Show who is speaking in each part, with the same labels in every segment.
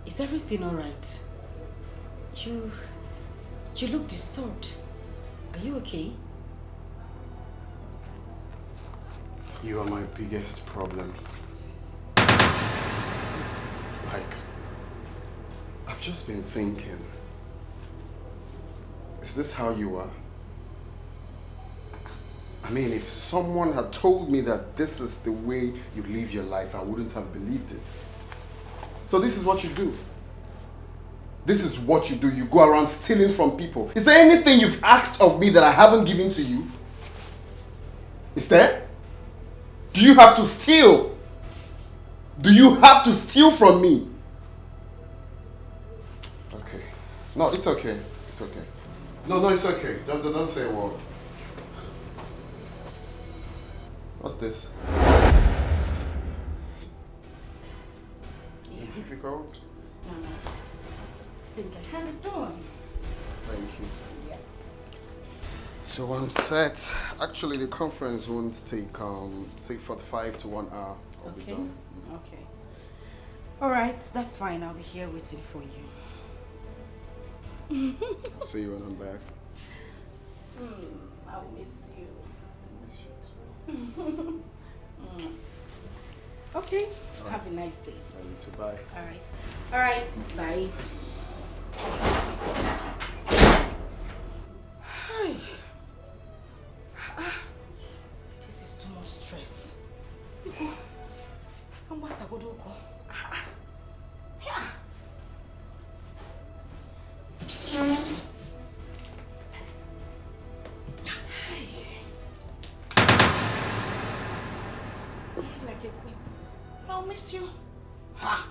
Speaker 1: Is everything alright? You look disturbed. Are you okay?
Speaker 2: You are my biggest problem. Like, I've just been thinking, is this how you are? I mean, if someone had told me that this is the way you live your life, I wouldn't have believed it. So this is what you do. This is what you do. You go around stealing from people. Is there anything you've asked of me that I haven't given to you? Is there? Do you have to steal? Do you have to steal from me? Okay. No, it's okay. It's okay. No, it's okay. Don't say a word. What's this? Is it difficult?
Speaker 1: No. I think I have it done.
Speaker 2: Thank you.
Speaker 1: Yeah.
Speaker 2: So I'm set. Actually, the conference won't take, say, 45 to 1 hour. I'll be done.
Speaker 1: Okay. All right, that's fine. I'll be here waiting for you.
Speaker 2: I'll see you when I'm back.
Speaker 1: I'll miss you. Okay. Right. Have a nice day.
Speaker 2: You too. Bye.
Speaker 1: All right. Bye. This is too much stress. Come on, Sagodoko. Yeah. Like a queen. I'll miss you. Ha!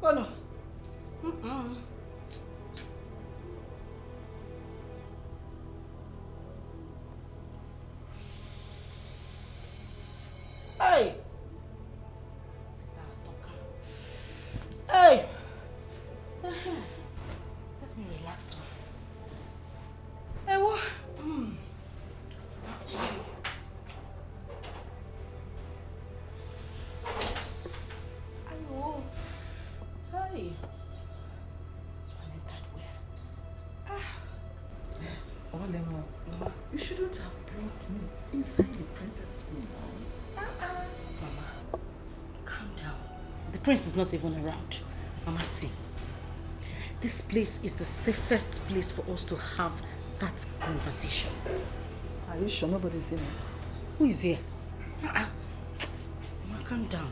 Speaker 1: Go no. Hey! Hey! Let me relax. Hey, what? Hey. Swallowed that well.
Speaker 3: Olemo, you shouldn't have brought me inside the princess room.
Speaker 1: Mama, calm down. The prince is not even around. Mama, see. This place is the safest place for us to have that conversation.
Speaker 3: Are you sure nobody's in it?
Speaker 1: Who is here? Mama, calm down.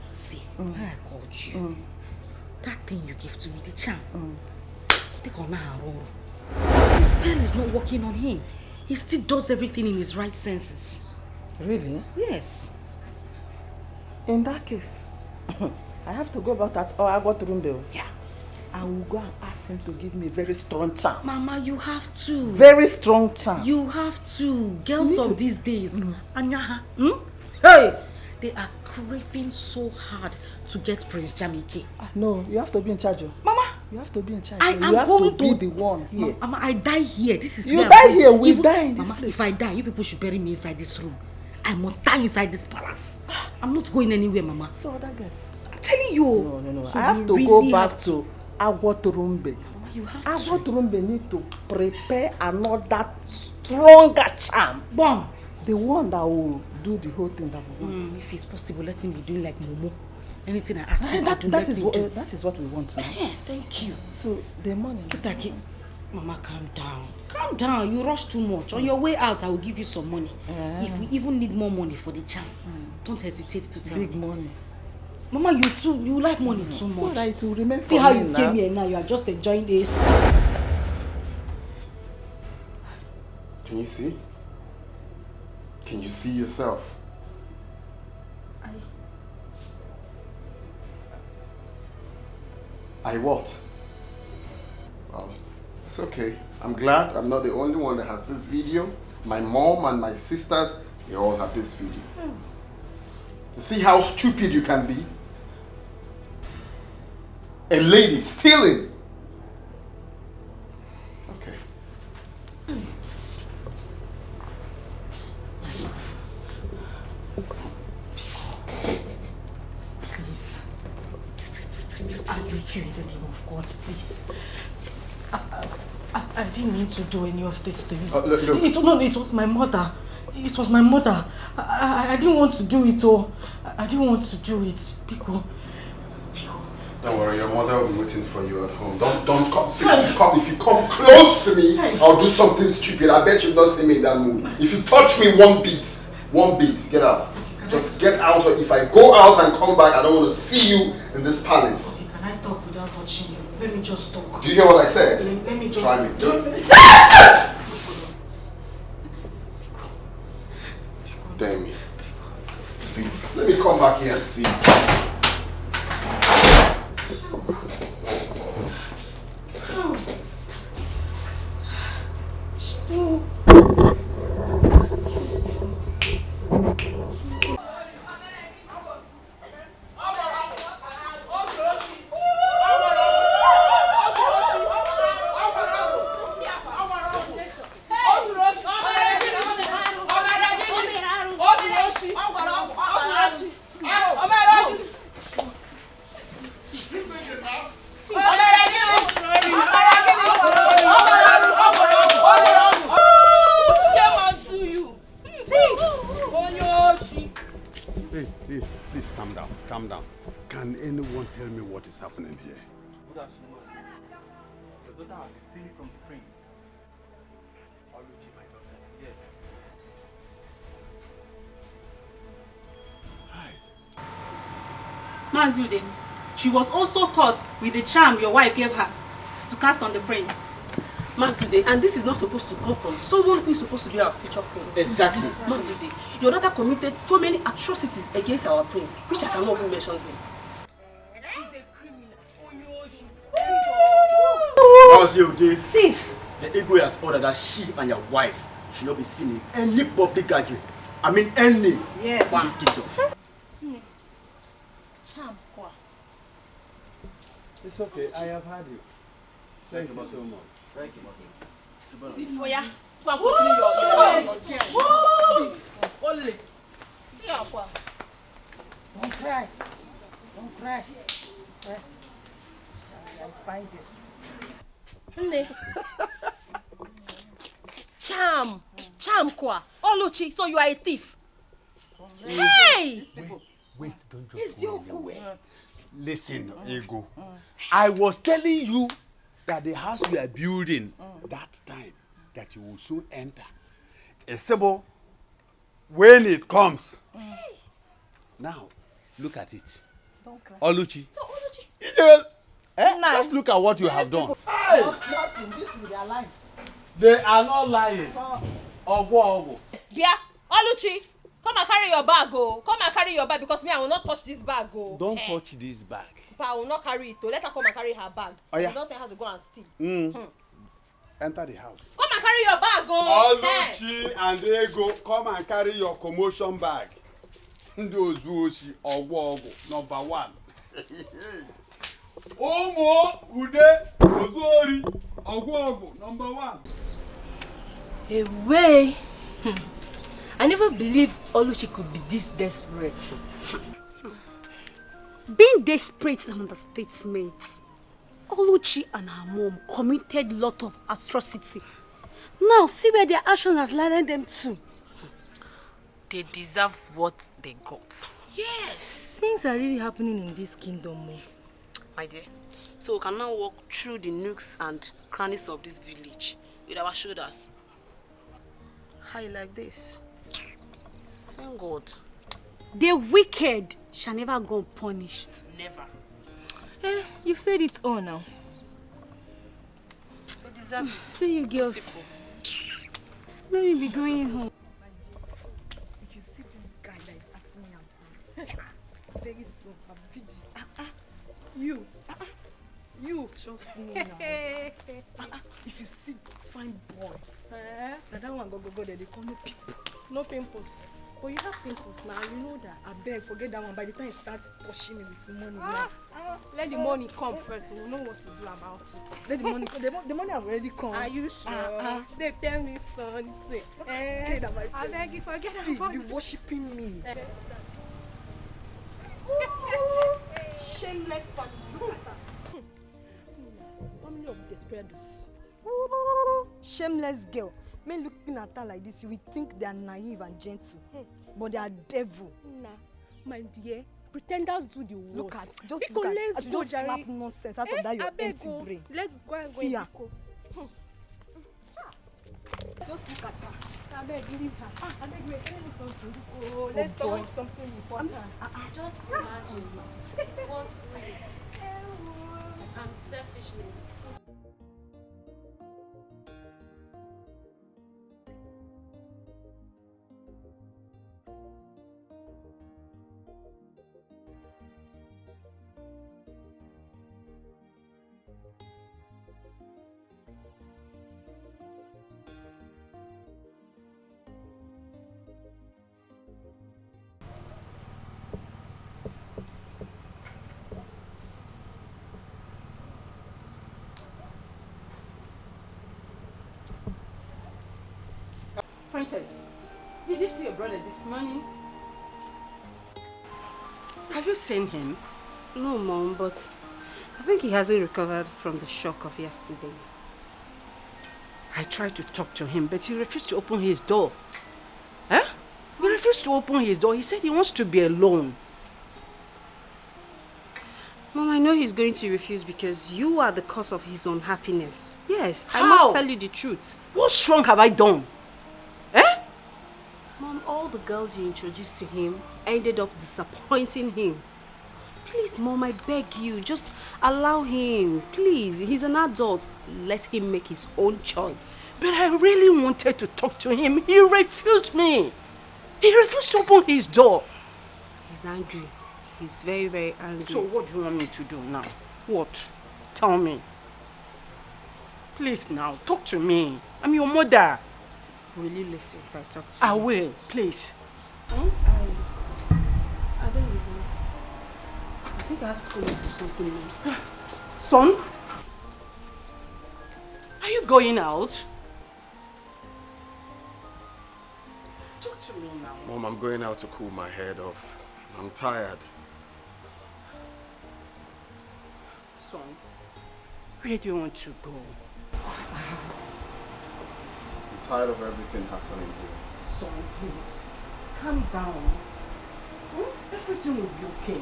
Speaker 1: See, why I called you. That thing you gave to me, the charm. The spell is not working on him. He still does everything in his right senses.
Speaker 3: Really?
Speaker 1: Yes.
Speaker 3: In that case, I have to go back that or I got room bill.
Speaker 1: Yeah.
Speaker 3: I will go and ask him to give me a very strong charm.
Speaker 1: Mama, you have to.
Speaker 3: Very strong charm.
Speaker 1: You have to. Girls of these days, Anyaha, hey, they are craving so hard to get Prince Jamike.
Speaker 3: No, you have to be in charge.
Speaker 1: Mama,
Speaker 3: you have to be in charge.
Speaker 1: I
Speaker 3: you
Speaker 1: am
Speaker 3: have
Speaker 1: going
Speaker 3: to be the one here.
Speaker 1: Mama, I die here. This is
Speaker 3: you
Speaker 1: where
Speaker 3: die here. We die in this
Speaker 1: Mama,
Speaker 3: place.
Speaker 1: if I die, you people should bury me inside this room. I must die inside this palace. I'm not going anywhere, Mama.
Speaker 3: So other guys.
Speaker 1: I'm telling you.
Speaker 3: No.
Speaker 1: So
Speaker 3: I have to go back to Agwaturumbe.
Speaker 1: You have
Speaker 3: Agwaturumbe need to prepare another stronger charm.
Speaker 1: Bomb.
Speaker 3: The one that will do the whole thing that we want.
Speaker 1: If it's possible, let him be doing like Momo. Anything I ask him to do, let him do.
Speaker 3: That is what we want now.
Speaker 1: Thank you.
Speaker 3: So the money.
Speaker 1: Mama, calm down. Calm down. You rush too much. On your way out, I will give you some money. If we even need more money for the charm, don't hesitate to tell me.
Speaker 3: Big money.
Speaker 1: Mama, you too. You like money too much.
Speaker 3: So that it will remain.
Speaker 1: See how you came here now. You are just enjoying this.
Speaker 2: Can you see? Can you see yourself? I what? Well, it's okay. I'm glad I'm not the only one that has this video. My mom and my sisters, they all have this video. You see how stupid you can be? A lady stealing. Okay.
Speaker 1: Please. I beg you in the name of God, please. I didn't mean to do any of these things.
Speaker 2: Look.
Speaker 1: It was my mother. It was my mother. I didn't want to do it, oh. I didn't want to do it. Pico.
Speaker 2: Don't worry, your mother will be waiting for you at home. Don't come. See, if you come close to me, I'll do something stupid. I bet you've not seen me in that mood. If you touch me one beat, get out. Just get out, or if I go out and come back, I don't want to see you in this palace.
Speaker 1: Okay, can I talk without touching you? Let me just talk.
Speaker 2: Do you hear what I said?
Speaker 1: Let me just...
Speaker 2: Try me. Damn me. Let me come back here and see.
Speaker 4: Please calm down. Can anyone tell me what is happening here?
Speaker 5: Good afternoon. Your daughter has been stealing from the prince. Oluchi, my daughter. Yes.
Speaker 4: Hi.
Speaker 6: Mazude, she was also caught with the charm your wife gave her to cast on the prince.
Speaker 7: Mazude, and this is not supposed to come from someone who is supposed to be our future queen.
Speaker 5: Exactly.
Speaker 7: Mazude, your daughter committed so many atrocities against our prince, which I cannot even mention here.
Speaker 6: He's a criminal.
Speaker 5: Mazude,
Speaker 6: Thief!
Speaker 5: the Igwe has ordered that she and your wife should not be seen in any public gathering. I mean any.
Speaker 6: Yes.
Speaker 5: In this kingdom. It's okay, I have heard you. Thank you so much. Thank you, Mazude.
Speaker 7: Tifoya, go and continue your
Speaker 3: Only. See Aqua. Don't cry. Don't cry. I'll find it.
Speaker 7: Charm kwa. Oluchi, so you are a thief. Hey!
Speaker 4: Wait, don't just go anywhere. Listen, Ego. I was telling you that the house we are building that time that you will soon enter. Esebo, when it comes. Now, look at it.
Speaker 3: Don't cry.
Speaker 4: Oluchi.
Speaker 7: So Oluchi.
Speaker 4: Just look at what you have done.
Speaker 3: Hey! Nothing. This will be their life.
Speaker 4: They are not lying. Ogo.
Speaker 7: Bia, Oluchi, come and carry your bag, oh. Come and carry your bag because me, I will not touch this bag, oh.
Speaker 4: Don't touch this bag.
Speaker 7: But I will not carry it, oh. Let her come and carry her bag.
Speaker 4: Oh, yeah.
Speaker 7: You don't say how to go and steal.
Speaker 4: Enter the house.
Speaker 7: Come and carry your bag, oh.
Speaker 4: Oluchi and Ego, come and carry your commotion bag. Those Ogo, number one. Omo, Ude, Ozori, Ogo, number one.
Speaker 7: Away. I never believed Oluchi could be this desperate.
Speaker 6: Being desperate is an understatement. Oluchi and her mom committed a lot of atrocity. Now see where their action has led them to.
Speaker 1: They deserve what they got.
Speaker 6: Yes.
Speaker 7: Things are really happening in this kingdom, oh.
Speaker 1: My dear, so we can now walk through the nooks and crannies of this village with our shoulders high like this. Thank God.
Speaker 6: The wicked shall never go unpunished.
Speaker 1: Never.
Speaker 7: You've said it all now.
Speaker 1: They deserve it.
Speaker 7: See you girls.
Speaker 6: Let me be going home.
Speaker 3: If you see this guy that is asking me out now, very soon I'll be you trust me now. If you see fine boy, and that one go there, they call no pimples.
Speaker 7: No pimples. But you have pimples now, you know that.
Speaker 3: I beg, forget that one. By the time he starts touching me with money,
Speaker 7: Let the money come first, we'll know what to do about it.
Speaker 3: let the money come. The money have already come.
Speaker 7: Are you sure? They tell me something.
Speaker 3: Okay, that my
Speaker 7: I beg you, forget
Speaker 3: see,
Speaker 7: about
Speaker 3: be
Speaker 7: it.
Speaker 3: worshipping me.
Speaker 7: Shameless family. Look at that.
Speaker 3: family of desperados.
Speaker 8: Ooh, shameless girl. Men looking at her like this, you would think they are naive and gentle. But they are devil.
Speaker 3: Nah, my dear, pretenders do the worst.
Speaker 8: Look at, just look at, I should just slap nonsense out of that your empty brain.
Speaker 3: Let's go and
Speaker 8: see her.
Speaker 3: Just look at her. I beg, leave her. I beg, wait, tell me something. Oh, let's talk about something important.
Speaker 7: Just imagine what greed and selfishness.
Speaker 1: Princess, did you see your brother this morning? Have you seen him?
Speaker 6: No, Mom, but I think he hasn't recovered from the shock of yesterday.
Speaker 1: I tried to talk to him, but he refused to open his door. Huh? He refused to open his door. He said he wants to be alone.
Speaker 6: Mom, I know he's going to refuse because you are the cause of his unhappiness. Yes,
Speaker 1: How?
Speaker 6: I must tell you the truth.
Speaker 1: What wrong have I done?
Speaker 6: Mom, all the girls you introduced to him ended up disappointing him. Please, Mom, I beg you, just allow him. Please, he's an adult. Let him make his own choice.
Speaker 1: But I really wanted to talk to him. He refused me. He refused to open his door.
Speaker 6: He's angry. He's very, very angry.
Speaker 1: So what do you want me to do now? What? Tell me. Please now, talk to me. I'm your mother.
Speaker 6: Will you listen if I talk to you?
Speaker 1: I will, please.
Speaker 6: I don't even... I think I have to go and do something now.
Speaker 1: Son? Are you going out? Talk to me now.
Speaker 2: Mom, I'm going out to cool my head off. I'm tired.
Speaker 1: Son, where do you want to go?
Speaker 2: I'm tired of everything happening here.
Speaker 1: Son, please, calm down. Everything will be okay.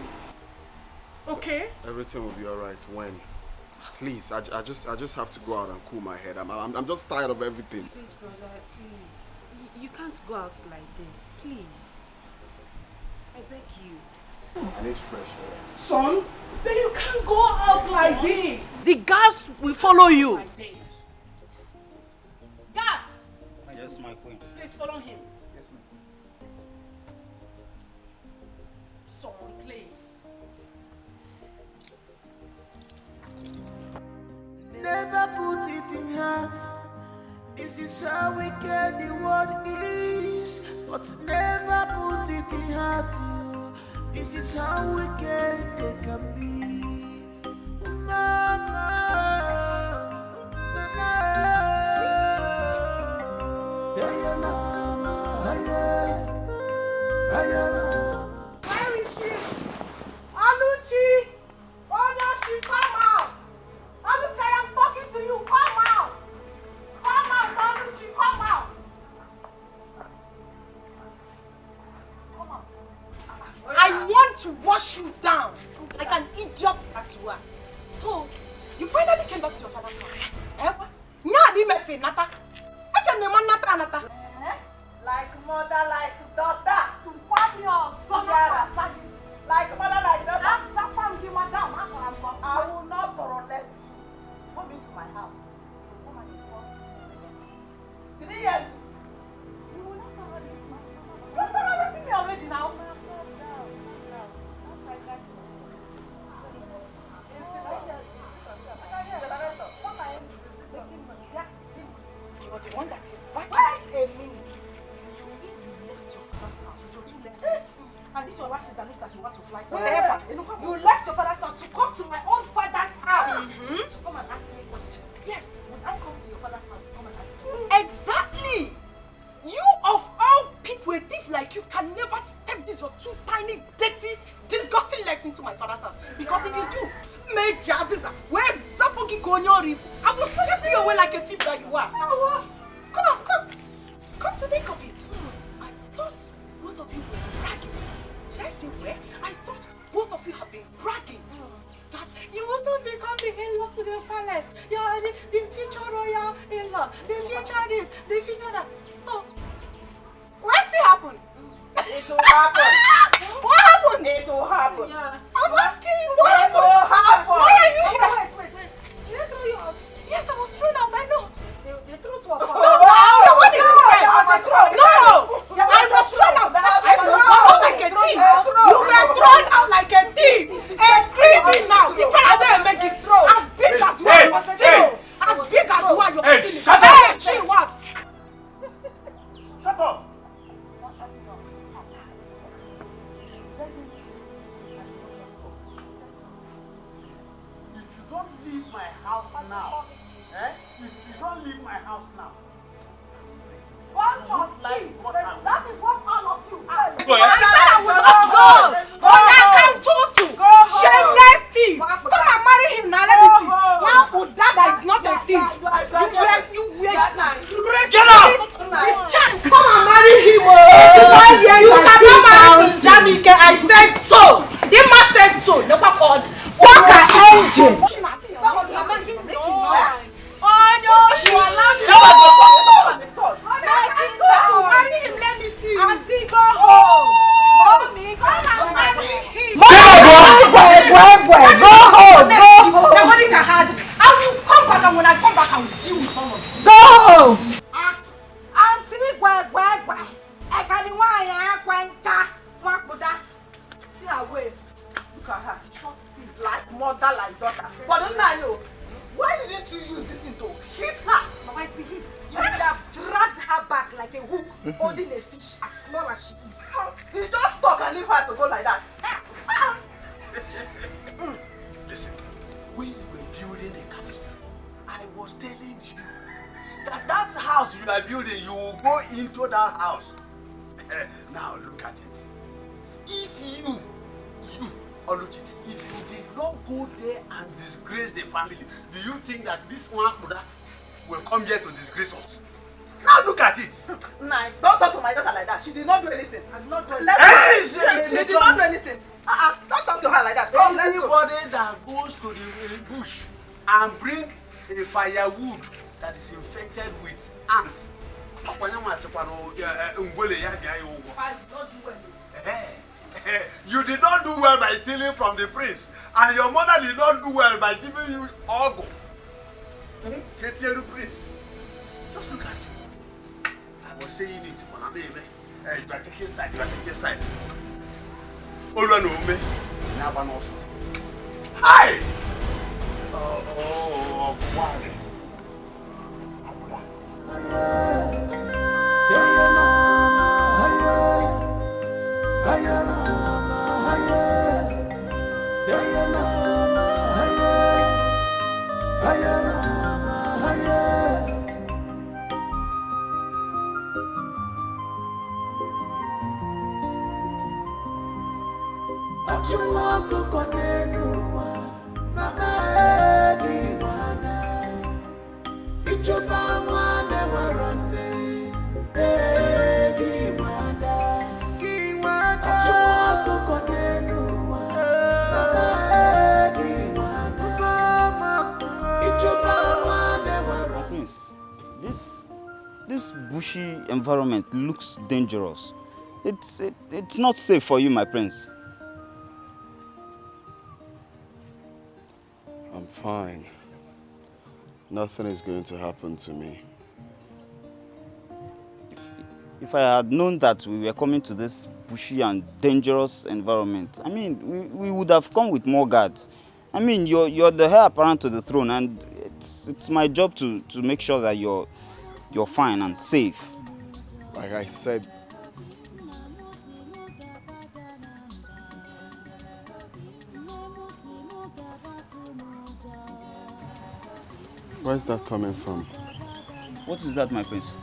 Speaker 1: Okay?
Speaker 2: Everything will be alright when? Please, I just have to go out and cool my head. I'm just tired of everything.
Speaker 6: Please, brother, please. You can't go out like this, please. I beg you.
Speaker 2: I need fresh air.
Speaker 1: Son, then you can't go out like this. The guards will follow you. Like this. Guards!
Speaker 5: Yes, my queen.
Speaker 1: Please follow him.
Speaker 5: Yes, my queen.
Speaker 1: Son, please.
Speaker 9: Never put it in heart. This is how wicked the world is. But never put it in heart. This is how wicked they can be. Mama.
Speaker 3: Where is she? Aluchi! Oh, no, she come out! Aluchi, I am talking to you. Come out! Come out, Aluchi, come out! Come out. I want to wash you down like an idiot that you are. So, you finally came back to your father's house. Eh? Nya di messy, Nata. Eche ne man Nata. Like mother, like daughter. To form your son. Like mother, like daughter. I will not tolerate you. Come into my house. Come and inform me. Did you hear me? You will not tolerate me. You're tolerating me already now. You're the one that is back. Wait a minute. And this your lashes that looks like you want to fly. Whatever. You left your father's house to come to my own father's house. To come and ask me questions. Yes. Would I come to your father's house to come and ask you? Exactly. You of all people, a thief like you can never step these your two tiny, dirty, disgusting legs into my father's house. Because if you do, me Jaziza, where's Zapogi Gonyori? I will slip you away like a thief that you are. Come to think of it. I thought both of you were bragging. Did I say where? I thought both of you have been bragging. That you will soon become the in-laws to the palace. You are the future royal in-law. The future this, the future that. So, what's it happen?
Speaker 10: It will happen.
Speaker 3: What happened?
Speaker 10: It will happen.
Speaker 3: Yeah. I'm asking you, what happened?
Speaker 10: It will happen.
Speaker 3: Why are you here? Wait. Did I throw you out? Yes, I was thrown out, I know. The truth was false. No, what is it? No! I was thrown out. I was thrown out like a thief. You were thrown out like a thief. A creepy now. The fella there make it as big as you are, but still. As big as you are, you're still.
Speaker 5: Shut up!
Speaker 3: She what?
Speaker 5: Shut up! If you don't leave my house now, if you don't leave my house now,
Speaker 3: That is what all of you are.
Speaker 5: Go ahead.
Speaker 3: I said I will not go. Shameless thief. Come and marry him now. Let me see. Now, Udada is not a thief. You wait.
Speaker 5: Get out!
Speaker 3: This child, come and marry him. You cannot marry Prince Janike. I said so. The man said so. Never called. Walk an angel. Oh no, you allowed me. Marry him, let me see. Auntie, go home. Mommy, come and marry him. Go home. Nobody can have it. I will come back, and when I come back, I will deal with all of you. Go home. Auntie, I got the one. See her waist. Look at her. Short teeth like mother, like daughter. But don't I know? Why didn't you use this thing to hit her? Mama, see hit. You would have dragged her back like a hook, holding a fish as small as she is. You just talk and leave her to go like that.
Speaker 4: Listen, when you were building a castle, I was telling you that house you are building, you will go into that house. Now look at it. If you, Oluchi, if you did not go there and disgrace the family, do you think that this one will come here to disgrace us? Now look at it.
Speaker 10: Nah, don't talk to my daughter like that. She did not do anything. I did not do anything. She did not do anything. Don't talk to her like that.
Speaker 4: Anybody that goes to the bush and bring a firewood that is infected with ants,
Speaker 3: I did not do well.
Speaker 4: you did not do well by stealing from the prince, and your mother did not do well by giving you ogo. Get here, prince. Just look at it. I was saying it, but I'm you are taking side. You are taking side. All one know me. Now one also. Hi. Oh, wow.
Speaker 11: This bushy environment looks dangerous. It's not safe for you, my prince.
Speaker 2: I'm fine. Nothing is going to happen to me.
Speaker 11: If I had known that we were coming to this bushy and dangerous environment, I mean, we would have come with more guards. I mean, you're the heir apparent to the throne, and it's my job to make sure that you're fine and safe.
Speaker 2: Like I said, where's that coming from?
Speaker 11: What is that, my prince?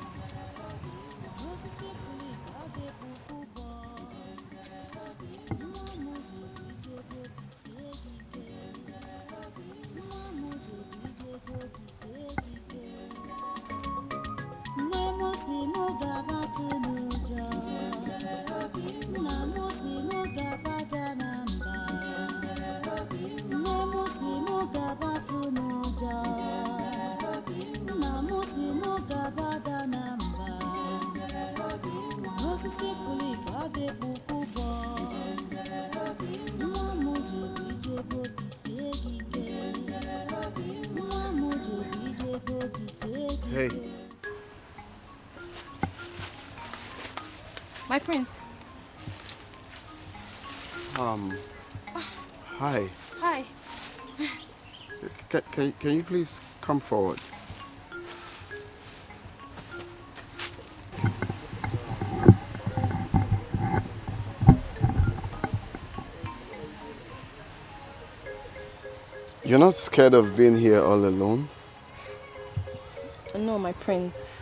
Speaker 2: Hey.
Speaker 7: My prince.
Speaker 2: Hi.
Speaker 7: Hi.
Speaker 2: Can you please come forward? You're not scared of being here all alone?
Speaker 7: No, my prince.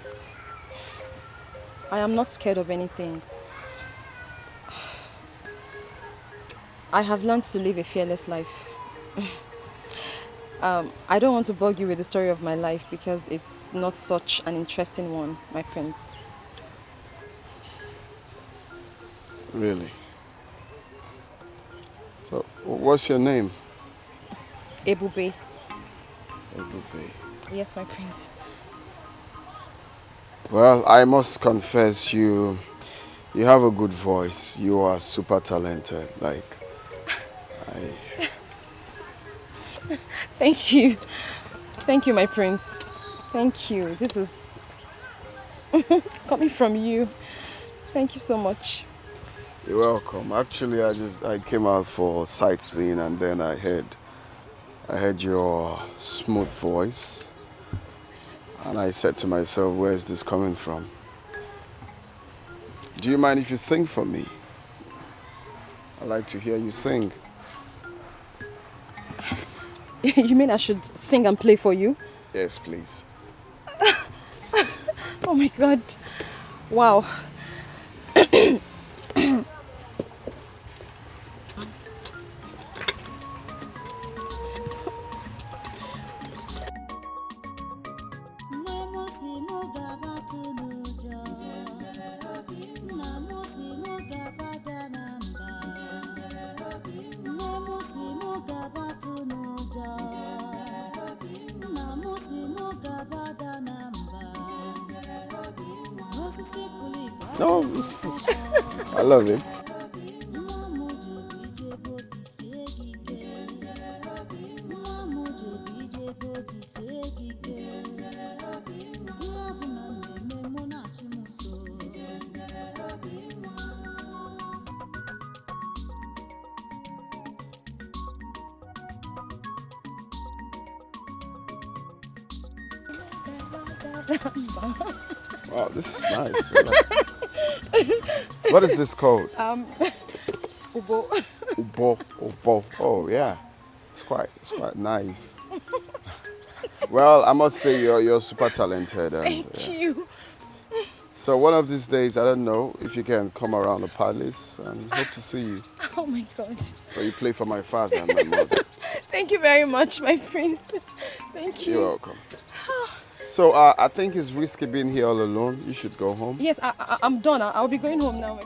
Speaker 7: I am not scared of anything. I have learned to live a fearless life. I don't want to bug you with the story of my life because it's not such an interesting one, my prince.
Speaker 2: Really? So, what's your name?
Speaker 7: Ebube.
Speaker 2: Ebube.
Speaker 7: Yes, my prince.
Speaker 2: Well, I must confess you have a good voice. You are super talented.
Speaker 7: Thank you. Thank you, my prince. Thank you. This is coming from you. Thank you so much.
Speaker 2: You're welcome. Actually, I came out for sightseeing and then I heard your smooth voice. And I said to myself, where is this coming from? Do you mind if you sing for me? I'd like to hear you sing.
Speaker 7: You mean I should sing and play for you?
Speaker 2: Yes, please.
Speaker 7: Oh my God. Wow.
Speaker 2: No, I love him. Wow, this is nice. What is this called?
Speaker 7: Ubo.
Speaker 2: Ubo. Oh yeah, it's quite nice. Well, I must say you're super talented. And,
Speaker 7: Thank you.
Speaker 2: So one of these days, I don't know if you can come around the palace and hope to see you.
Speaker 7: Oh my God.
Speaker 2: So you play for my father and my mother.
Speaker 7: Thank you very much, my prince. Thank you.
Speaker 2: You're welcome. So I think it's risky being here all alone. You should go home.
Speaker 7: Yes, I'm done. I'll be going home now.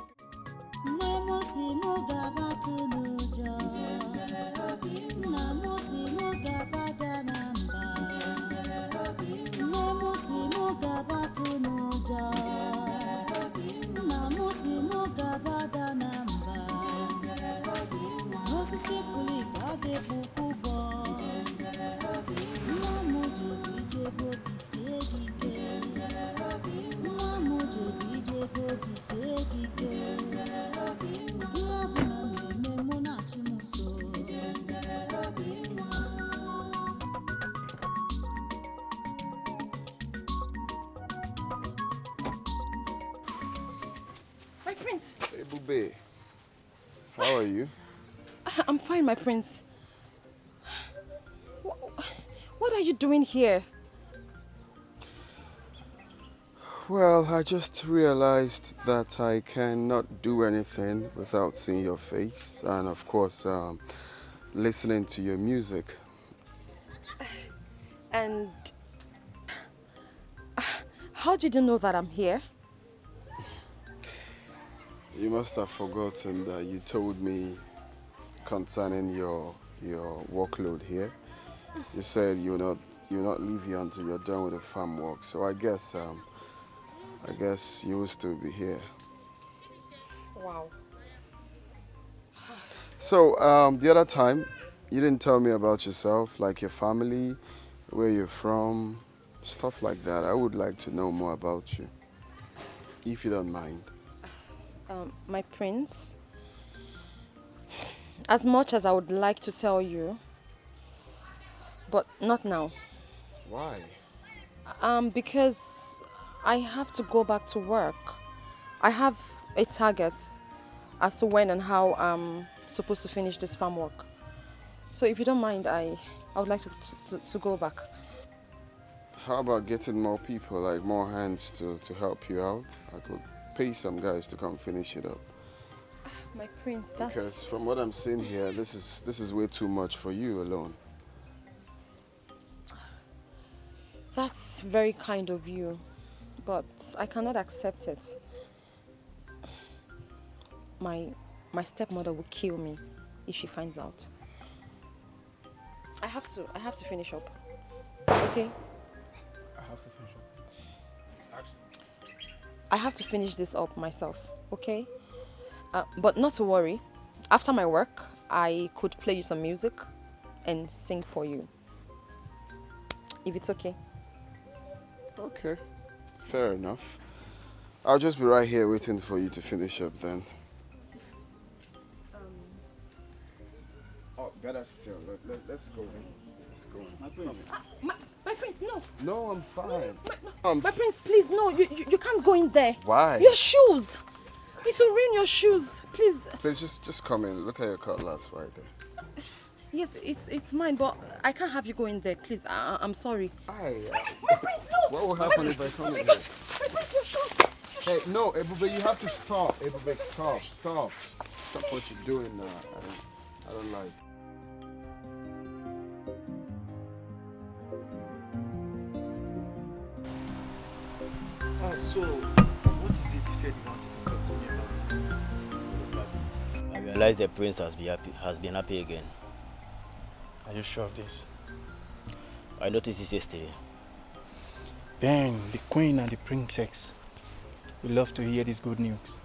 Speaker 7: My prince.
Speaker 2: Hey, Bube. How are you?
Speaker 7: I'm fine, my prince. What are you doing here?
Speaker 2: Well, I just realized that I cannot do anything without seeing your face and, of course, listening to your music.
Speaker 7: And how did you know that I'm here?
Speaker 2: You must have forgotten that you told me concerning your workload here. You said you'll not leave here until you're done with the farm work. So I guess you will still be here.
Speaker 7: Wow.
Speaker 2: So the other time, you didn't tell me about yourself, like your family, where you're from. stuff like that. I would like to know more about you, if you don't mind.
Speaker 7: My prince, as much as I would like to tell you, but not now.
Speaker 2: Why?
Speaker 7: Because I have to go back to work. I have a target as to when and how I'm supposed to finish this farm work. So if you don't mind, I would like to go back.
Speaker 2: How about getting more people, like more hands to help you out? I could pay some guys to come finish it up.
Speaker 7: My prince, that's...
Speaker 2: Because from what I'm seeing here, this is way too much for you alone.
Speaker 7: That's very kind of you, but I cannot accept it. My stepmother will kill me if she finds out. I have to finish up. Okay?
Speaker 5: I have to finish up.
Speaker 7: I have to finish this up myself, okay? But not to worry. After my work, I could play you some music and sing for you. If it's okay.
Speaker 2: Okay, fair enough. I'll just be right here waiting for you to finish up then. Oh, better still. Let's go in. Let's go in.
Speaker 7: My prince, no.
Speaker 2: No, I'm fine.
Speaker 7: My prince, please, no. You can't go in there.
Speaker 2: Why?
Speaker 7: Your shoes. It will ruin your shoes. Please.
Speaker 2: Please, just come in. Look at your cutlass right there.
Speaker 7: Yes, it's mine, but I can't have you go in there, please. I'm sorry.
Speaker 2: My
Speaker 7: prince, no.
Speaker 2: What will happen if I come in
Speaker 7: My
Speaker 2: here?
Speaker 7: prince, your shoes.
Speaker 2: Hey, no, Ebube, you have to stop. Ebube, stop. Stop what you're doing now. I don't like.
Speaker 5: So, what is it you said you wanted to talk to me about?
Speaker 12: I realize the prince has been happy again.
Speaker 5: Are you sure of this?
Speaker 12: I noticed this yesterday.
Speaker 5: Then the queen and the princess will love to hear this good news.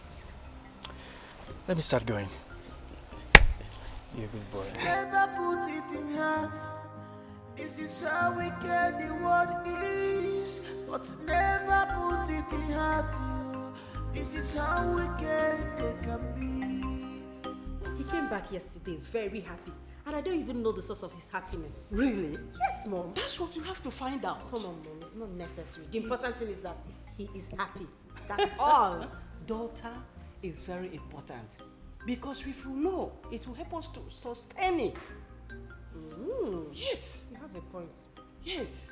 Speaker 5: Let me start going. You're a good boy.
Speaker 9: Never put it in heart. This is how wicked the world is. But never put it in heart. This is how wicked they can be.
Speaker 6: He came back yesterday very happy. And I don't even know the source of his happiness.
Speaker 1: Really?
Speaker 6: Yes, Mom.
Speaker 1: That's what you have to find out.
Speaker 6: Come on, Mom. It's not necessary. The important thing is that he is happy. That's all.
Speaker 1: Daughter is very important. Because if you know, it will help us to sustain it. Yes.
Speaker 6: You have a point.
Speaker 1: Yes.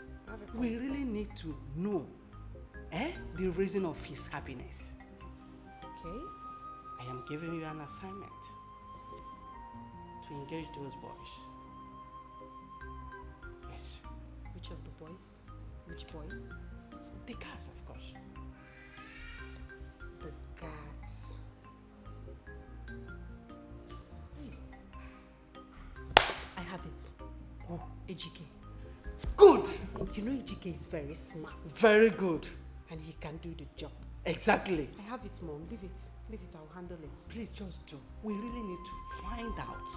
Speaker 1: We really need to know the reason of his happiness.
Speaker 6: Okay.
Speaker 1: I am giving you an assignment to engage those boys. Yes.
Speaker 6: Which of the boys? Which boys?
Speaker 1: The cats, of course.
Speaker 6: The cats. Please. I have it.
Speaker 1: Oh.
Speaker 6: Ejike.
Speaker 1: Good.
Speaker 6: You know Ejike is very smart.
Speaker 1: Very good.
Speaker 6: And he can do the job.
Speaker 1: Exactly.
Speaker 6: I have it, Mom. Leave it. Leave it. I'll handle it.
Speaker 1: Please just do. We really need to find out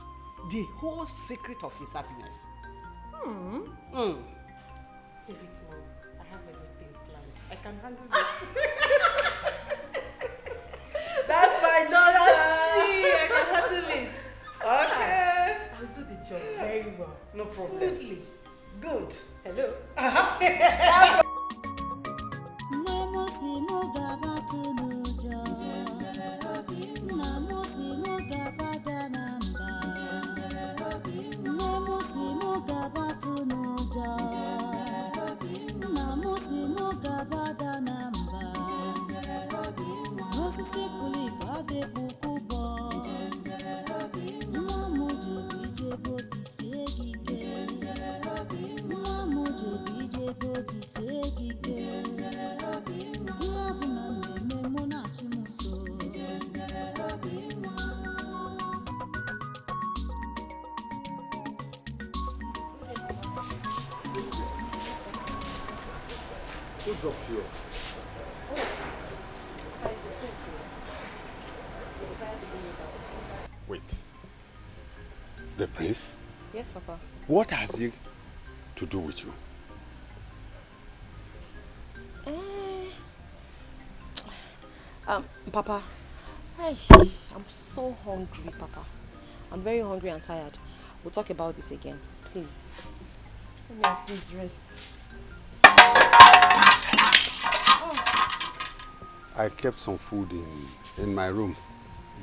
Speaker 1: the whole secret of his happiness.
Speaker 6: Leave it, Mom. I have everything planned. I can handle it.
Speaker 10: That's my daughter.
Speaker 6: I can handle it.
Speaker 10: Okay.
Speaker 6: I'll do the job very well.
Speaker 10: No problem.
Speaker 6: Smoothly.
Speaker 10: Good.
Speaker 6: Hello.
Speaker 10: That's
Speaker 2: Who dropped you off?
Speaker 4: Wait. The prince?
Speaker 7: Yes, Papa.
Speaker 4: What has he to do with you?
Speaker 7: Papa, I'm so hungry, Papa. I'm very hungry and tired. We'll talk about this again, please. Let me please rest.
Speaker 4: I kept some food in my room.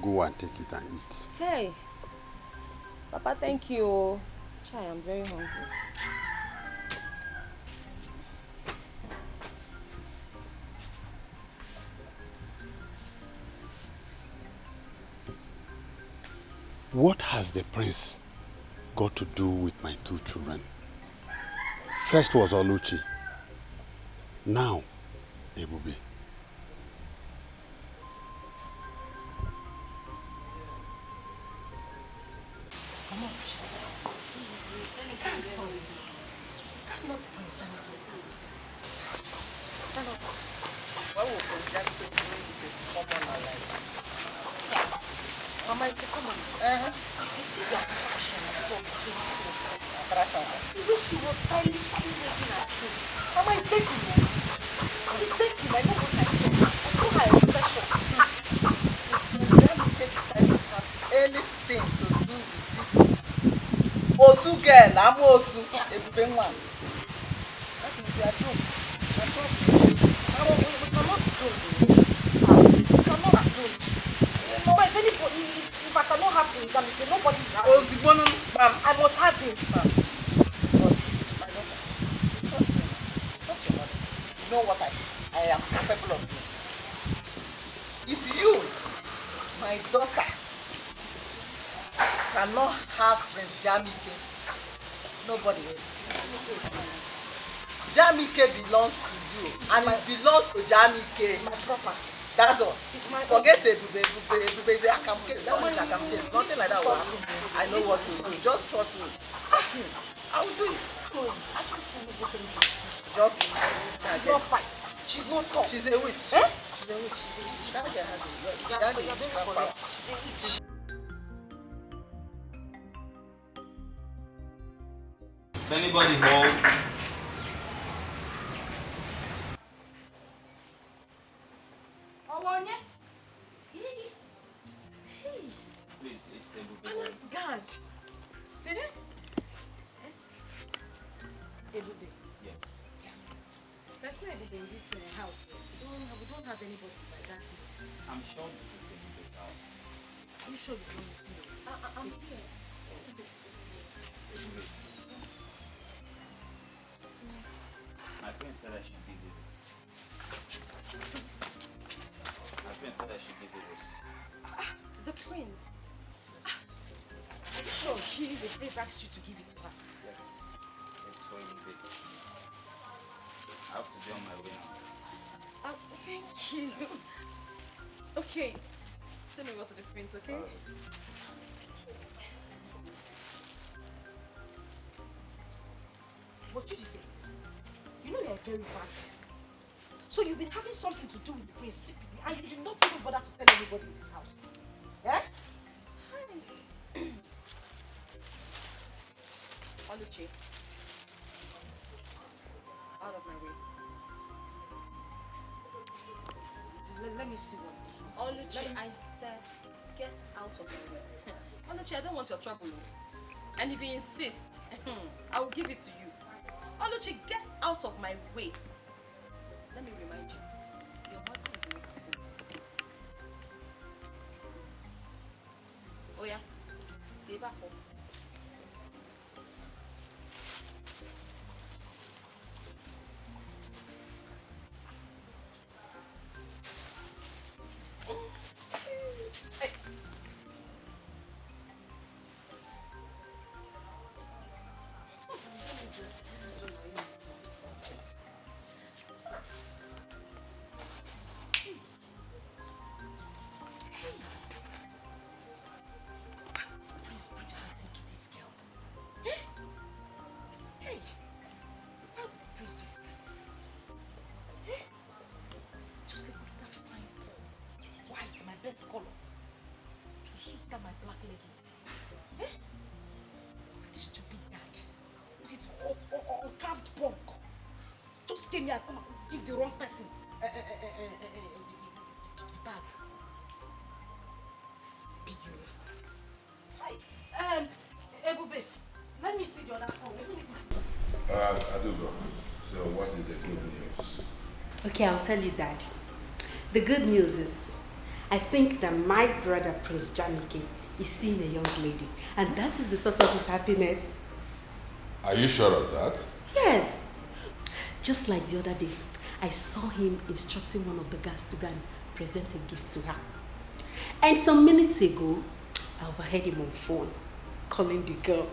Speaker 4: Go and take it and eat.
Speaker 7: Hey, Papa, thank you. Chai, I'm very hungry.
Speaker 4: What has the prince got to do with my 2 children? First was Oluchi. Now, Ebube.
Speaker 1: I'm sorry. Is that not Prince Jamaica's son? Is that not?
Speaker 10: Why would Prince Jamaica be common alive?
Speaker 1: Mama, it's a common. You see the attraction I saw between the two of them. The way she was stylishly looking at him. Mama, it's dating, man. It's dating. I know what I saw. I saw her expression.
Speaker 10: Prince Jamaica decided to have anything to do with this. Osu girl, I'm Osu. Ebube one. That is their joke. Their problem.
Speaker 1: We cannot do it. We cannot do it. Mama, if anybody, if I cannot have him, nobody will have him. I must have him.
Speaker 10: But my daughter, trust me. Trust your mother. You know what I am capable of doing. If you, my daughter, cannot have Prince Jamike, nobody will. Jamike belongs to you, and it belongs to Jamike.
Speaker 1: It's my property.
Speaker 10: That's all.
Speaker 1: It's my
Speaker 10: Forget the that one is nothing like that will happen. I know what to do. Just trust me. Trust me. I will do it.
Speaker 1: I can't tell me what anybody sees.
Speaker 10: Just
Speaker 1: she's not fine. She's not tough.
Speaker 10: She's a witch.
Speaker 1: Eh?
Speaker 10: She's a witch. She's a witch. That girl has a witch.
Speaker 1: You're very correct. She's a witch.
Speaker 11: Is anybody home? Please, it's Ebube.
Speaker 1: Allah's God. Ebube.
Speaker 11: Yeah.
Speaker 1: There's no Ebube in this house. We don't have anybody like that.
Speaker 11: I'm sure this is Ebube's house.
Speaker 1: Are you sure you don't listen? I'm here.
Speaker 11: Ebube. My friend said I should give you this. My friend said I should give you this.
Speaker 1: The prince. Are you sure the prince asked you to give it to her?
Speaker 11: Yes. It's for Ebube. I have to be on my way now.
Speaker 1: Thank you. Okay. Send me over to the prince, okay? What did you say? You know you're a very bad person. So you've been having something to do with the prince secretly, and you did not even bother to tell anybody in this house. Yeah? Oluchi. Out of my way. Let me see what's the
Speaker 7: Oluchi, I said, get out of my way. Oluchi, I don't want your trouble. And if you insist, I will give it to you. Oluchi, get out of my way. Let me remind you, your mother is not at home. Oh yeah, save her home.
Speaker 1: Color to suit that my black leggings. This stupid dad with his carved punk just came here and come and give the wrong person the bag. Big uniform. Ebube, let me see the other phone.
Speaker 13: I do go. So what is the good news?
Speaker 6: Okay, I'll tell you, Dad. The good news is, I think that my brother, Prince Jamike, is seeing a young lady, and that is the source of his happiness.
Speaker 13: Are you sure of that?
Speaker 6: Yes. Just like the other day, I saw him instructing one of the guys to go and present a gift to her. And some minutes ago, I overheard him on phone, calling the girl.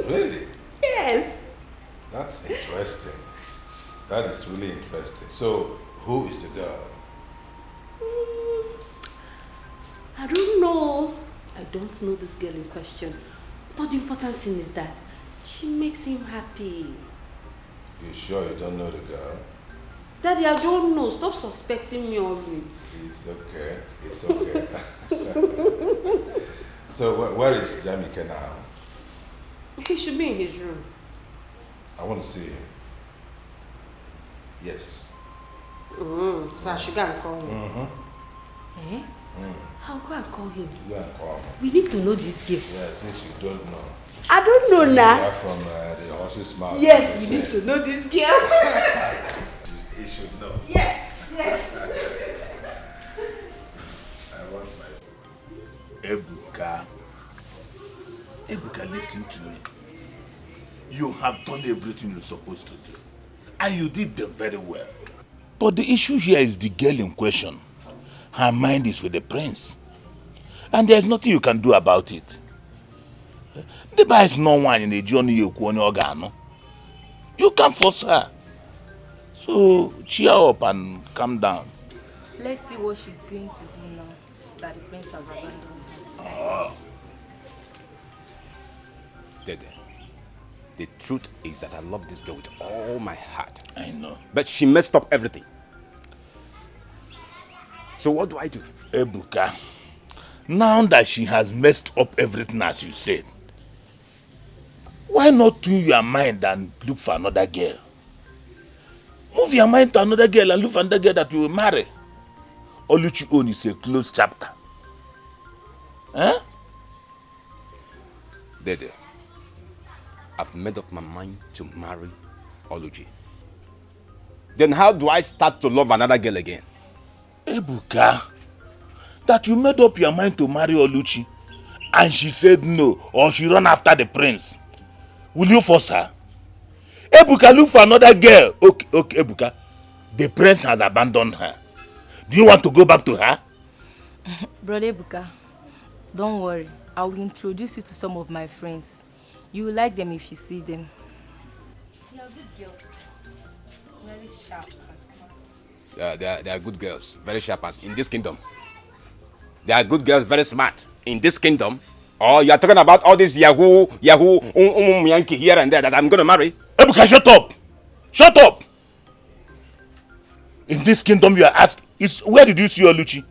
Speaker 13: Really?
Speaker 6: Yes.
Speaker 13: That's interesting. That is really interesting. So, who is the girl?
Speaker 6: I don't know. I don't know this girl in question. But the important thing is that she makes him happy.
Speaker 13: You sure you don't know the girl?
Speaker 6: Daddy, I don't know. Stop suspecting me always.
Speaker 13: It's okay. It's okay. So, where is Jamike now?
Speaker 6: He should be in his room.
Speaker 13: I want to see him. Yes.
Speaker 6: So I should go and call him.
Speaker 13: Mm-hmm.
Speaker 6: Eh? I'll go and call him.
Speaker 13: Go and call him.
Speaker 6: We need to know this gift.
Speaker 13: Yeah, since you don't know.
Speaker 6: I don't know now.
Speaker 13: From the horse's mouth.
Speaker 6: Yes, we need to know this girl.
Speaker 13: He should know.
Speaker 6: Yes, yes.
Speaker 13: I want my...
Speaker 14: Ebuka, listen to me. You have done everything you're supposed to do. And you did them very well. But the issue here is the girl in question. Her mind is with the prince. And there's nothing you can do about it. The boy is no one in the journey you organo. You can't force her. So cheer up and calm down.
Speaker 7: Let's see what she's going to do now that the prince has abandoned her.
Speaker 14: Oh.
Speaker 15: Dede, the truth is that I love this girl with all my heart.
Speaker 14: I know.
Speaker 15: But she messed up everything. So what do I do?
Speaker 14: Ebuka, now that she has messed up everything as you said, why not tune your mind and look for another girl? Move your mind to another girl and look for another girl that you will marry. Oluchi own is a closed chapter. Huh?
Speaker 15: Dede, I've made up my mind to marry Oluchi. Then how do I start to love another girl again?
Speaker 14: Ebuka, that you made up your mind to marry Oluchi and she said no, or she run after the prince. Will you force her? Ebuka, look for another girl. Okay, Ebuka. The prince has abandoned her. Do you want to go back to her?
Speaker 7: Brother Ebuka, don't worry. I will introduce you to some of my friends. You will like them if you see them. They are good girls. Very sharp and smart.
Speaker 15: They are good girls, very sharp as in this kingdom. They are good girls, very smart in this kingdom. Or you are talking about all this Yahoo, Yankee here and there that I'm going to marry?
Speaker 14: Ebuka, shut up! Shut up! In this kingdom you are asked, where did you see Oluchi?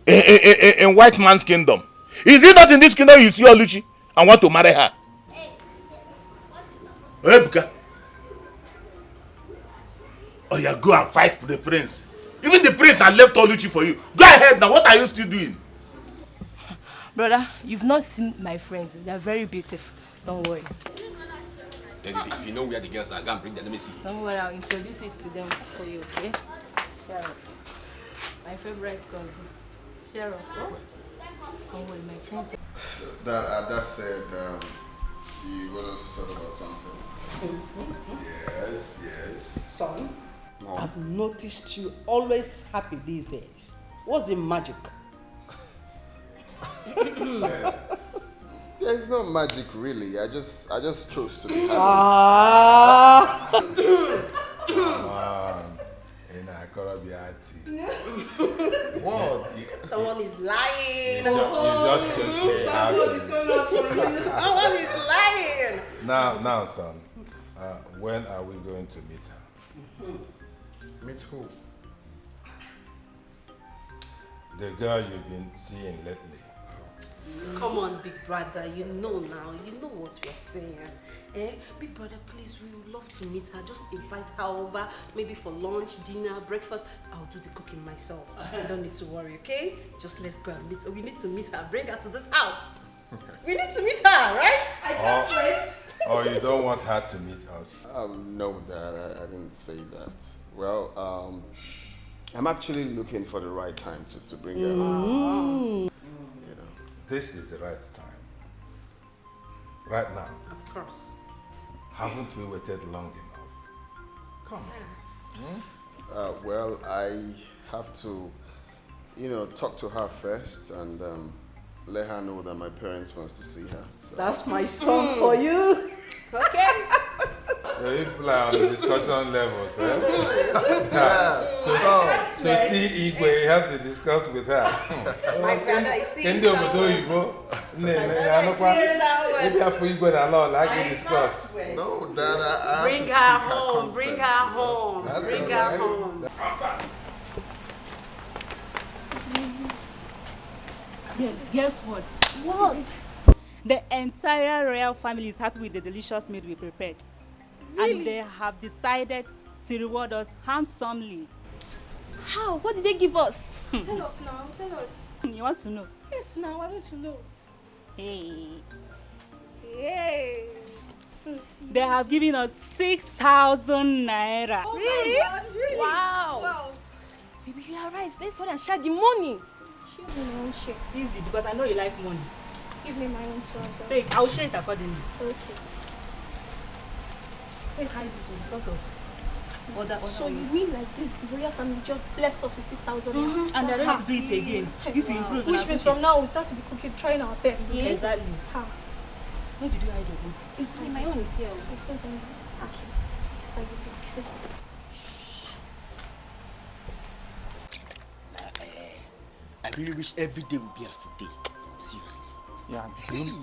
Speaker 14: In white man's kingdom. Is it not in this kingdom you see Oluchi and want to marry her? Ebuka. Oh yeah, go and fight for the prince. Even the prince had left Oluchi for you. Go ahead now, what are you still doing?
Speaker 7: Brother, you've not seen my friends. They are very beautiful. Don't worry.
Speaker 15: Then if you know where the girls are, go and bring them. Let me see.
Speaker 7: Don't worry, I'll introduce it to them for you, okay? Cheryl. My favorite cousin. Cheryl. Oh. Don't worry, my friends.
Speaker 2: So that said, you want us to talk about something?
Speaker 10: Yes, yes.
Speaker 16: Son, I've noticed you always happy these days. What's the magic?
Speaker 2: Yes. There's no magic really. I just chose to be happy.
Speaker 13: Come on. What?
Speaker 16: Someone is lying.
Speaker 13: You just chose to be happy.
Speaker 16: What's going on for you? Someone is lying.
Speaker 13: Now, son. When are we going to meet her?
Speaker 2: Meet who?
Speaker 13: The girl you've been seeing lately.
Speaker 6: Come on, big brother. You know now. You know what we're saying. Big brother, please, we would love to meet her. Just invite her over, maybe for lunch, dinner, breakfast. I'll do the cooking myself. You don't need to worry, okay? Just let's go and meet her. We need to meet her. Bring her to this house. We need to meet her, right? I can't wait.
Speaker 13: Or you don't want her to meet us?
Speaker 2: No, Dad, I didn't say that. Well, I'm actually looking for the right time to bring her. You know.
Speaker 13: This is the right time. Right now.
Speaker 6: Of course.
Speaker 13: Haven't we waited long enough? Come on.
Speaker 2: Well, I have to, talk to her first and let her know that my parents wants to see her. So.
Speaker 16: That's my son for you.
Speaker 6: Okay.
Speaker 13: You play on the discussion levels, eh? To see Igwe, you have to discuss with her.
Speaker 6: My brother, I see
Speaker 13: Maybe after Igwe and all, I can discuss.
Speaker 2: No, Dad, I have
Speaker 6: Bring
Speaker 2: to
Speaker 6: her
Speaker 2: seek
Speaker 6: home.
Speaker 2: consent.
Speaker 6: Bring her home. Bring her home.
Speaker 17: Yes, guess what?
Speaker 18: What?
Speaker 17: The entire royal family is happy with the delicious meal we prepared.
Speaker 18: Really?
Speaker 17: And they have decided to reward us handsomely.
Speaker 18: How? What did they give us?
Speaker 19: Tell us now, tell us.
Speaker 17: You want to know?
Speaker 19: Yes, now, I want to know.
Speaker 17: Hey.
Speaker 19: Yay!
Speaker 17: They have given us 6,000 naira.
Speaker 19: Oh
Speaker 18: Really?
Speaker 19: my God, really?
Speaker 18: Wow. Baby, you are right. Let's go and share the money.
Speaker 19: Give me my own share.
Speaker 17: Easy, because I know you like money.
Speaker 19: Give me my own trouser.
Speaker 17: Take, I'll share it accordingly.
Speaker 19: Okay.
Speaker 17: Hey, hide this one because of other
Speaker 19: So you
Speaker 17: ways.
Speaker 19: mean like this, the royal family just blessed us with 6,000
Speaker 17: And they're ready to do it again. If you improve.
Speaker 19: Which means from now we start to be cooking, trying our best.
Speaker 17: Yes. Exactly.
Speaker 19: How?
Speaker 17: Where did you hide your own?
Speaker 19: Inside.
Speaker 17: My own is here.
Speaker 19: Okay. This one.
Speaker 5: I really wish every day would be as today. Seriously. Yeah,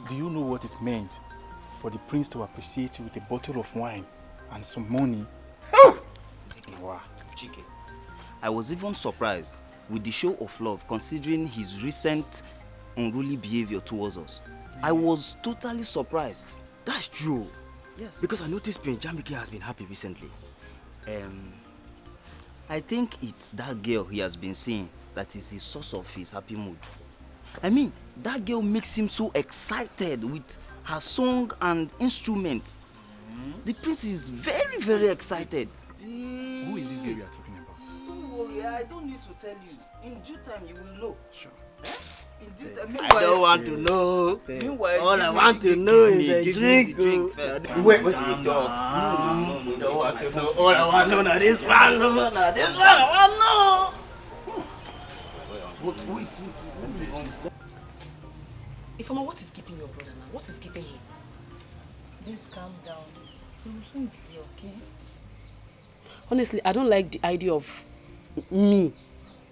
Speaker 5: do you know what it meant for the prince to appreciate you with a bottle of wine and some money?
Speaker 11: Wow. Chike, I was even surprised with the show of love considering his recent unruly behavior towards us. I was totally surprised.
Speaker 5: That's true.
Speaker 11: Yes.
Speaker 5: Because I noticed Prince Jamike has been happy recently.
Speaker 11: I think it's that girl he has been seeing that is the source of his happy mood. I mean, that girl makes him so excited with her song and instrument. The prince is very, very excited.
Speaker 5: Who is this girl you are talking about?
Speaker 11: Don't worry, I don't need to tell you. In due time, you will know.
Speaker 5: Sure.
Speaker 11: In due time.
Speaker 5: I don't want to know.
Speaker 11: Meanwhile,
Speaker 5: all I want to know is a drink.
Speaker 11: First.
Speaker 5: Wait, you don't. No, you don't want to know. All I want to know is this one. No, this one. I want to know. Wait.
Speaker 6: Ifeoma, what is keeping your brother now? What is keeping him?
Speaker 19: Babe, calm down. We will soon be here, okay?
Speaker 6: Honestly, I don't like the idea of me,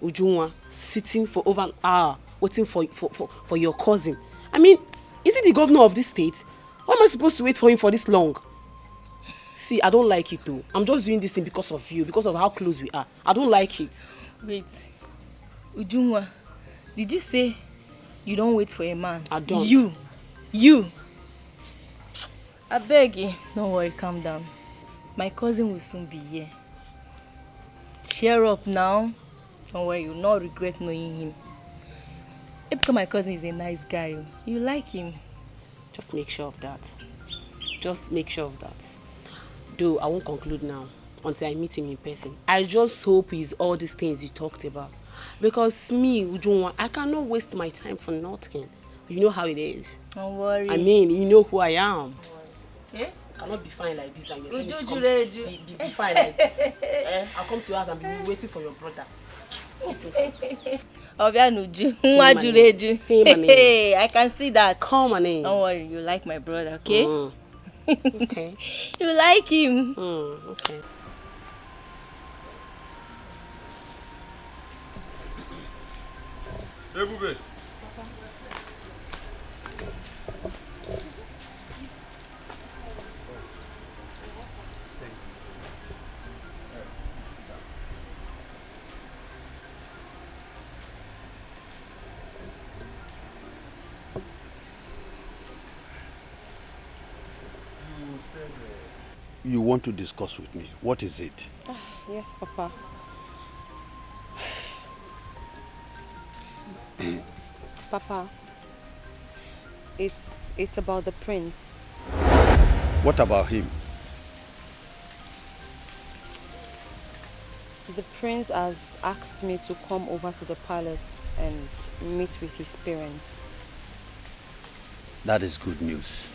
Speaker 6: Ujunwa, sitting for over an hour waiting for your cousin. I mean, is he the governor of this state? Why am I supposed to wait for him for this long? See, I don't like it though. I'm just doing this thing because of you, because of how close we are. I don't like it.
Speaker 19: Wait. Ujunwa, did you say you don't wait for a man?
Speaker 6: I don't.
Speaker 19: You. I beg you. Don't worry, calm down. My cousin will soon be here. Cheer up now. Don't worry, you'll not regret knowing him. Because my cousin is a nice guy. You like him.
Speaker 6: Just make sure of that. Just make sure of that. Though I won't conclude now until I meet him in person. I just hope he's all these things you talked about. Because me, Ujunwa, I cannot waste my time for nothing. You know how it is.
Speaker 19: Don't worry.
Speaker 6: I mean, you know who I am.
Speaker 19: Yeah?
Speaker 6: I cannot be fine like this and you're saying
Speaker 19: Be
Speaker 6: fine like this. I'll come to your house and be waiting for your brother.
Speaker 19: Obianuju.
Speaker 6: Say
Speaker 19: I can see that.
Speaker 6: Call my name.
Speaker 19: Don't worry, you like my brother, okay?
Speaker 6: Okay.
Speaker 19: You like him.
Speaker 6: Okay.
Speaker 13: Ebube.
Speaker 4: you want to discuss with me. What is it?
Speaker 7: Yes, Papa. Papa, it's about the prince.
Speaker 4: What about him?
Speaker 7: The prince has asked me to come over to the palace and meet with his parents.
Speaker 4: That is good news.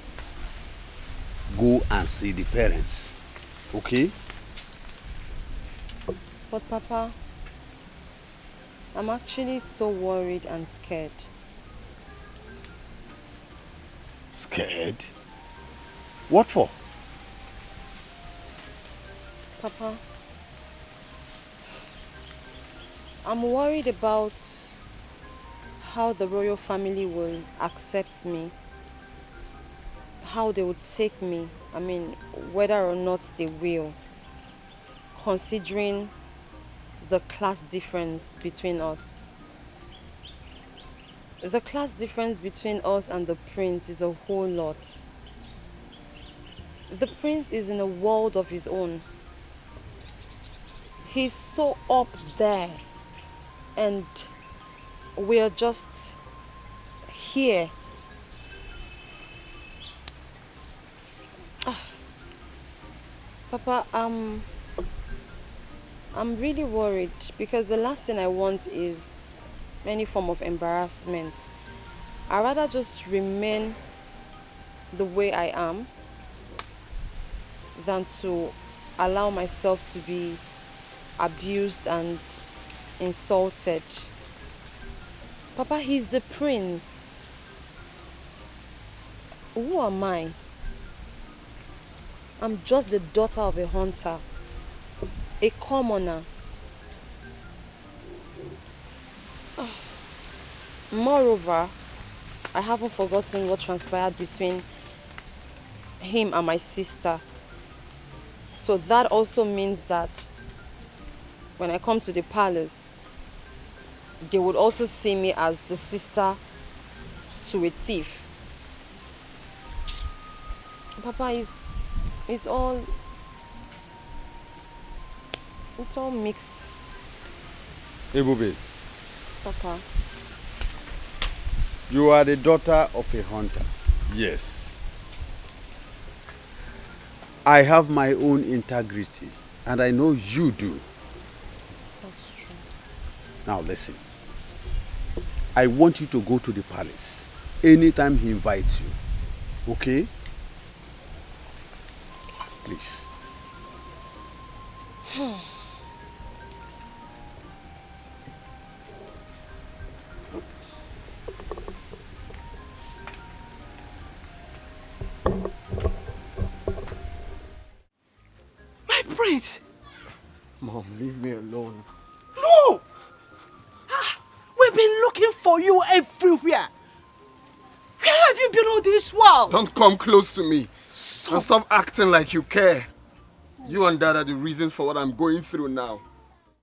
Speaker 4: Go and see the parents, okay?
Speaker 7: But Papa, I'm actually so worried and scared.
Speaker 4: Scared? What for?
Speaker 7: Papa, I'm worried about how the royal family will accept me, how they would take me, I mean, whether or not they will, considering the class difference between us. The class difference between us and the prince is a whole lot. The prince is in a world of his own. He's so up there, and we're just here. Papa, I'm really worried because the last thing I want is any form of embarrassment. I'd rather just remain the way I am than to allow myself to be abused and insulted. Papa, he's the prince. Who am I? I'm just the daughter of a hunter, a commoner. Moreover, I haven't forgotten what transpired between him and my sister. So that also means that when I come to the palace, they would also see me as the sister to a thief. Papa, it's all mixed.
Speaker 4: Ebube,
Speaker 7: Papa.
Speaker 4: you are the daughter of a hunter. Yes. I have my own integrity, and I know you do.
Speaker 7: That's true.
Speaker 4: Now listen. I want you to go to the palace anytime he invites you. Okay? Please.
Speaker 16: My prince!
Speaker 2: Mom, leave me alone.
Speaker 16: No! We've been looking for you everywhere. Where have you been all this while?
Speaker 2: Don't come close to me. And stop acting like you care. You and Dad are the reason for what I'm going through now.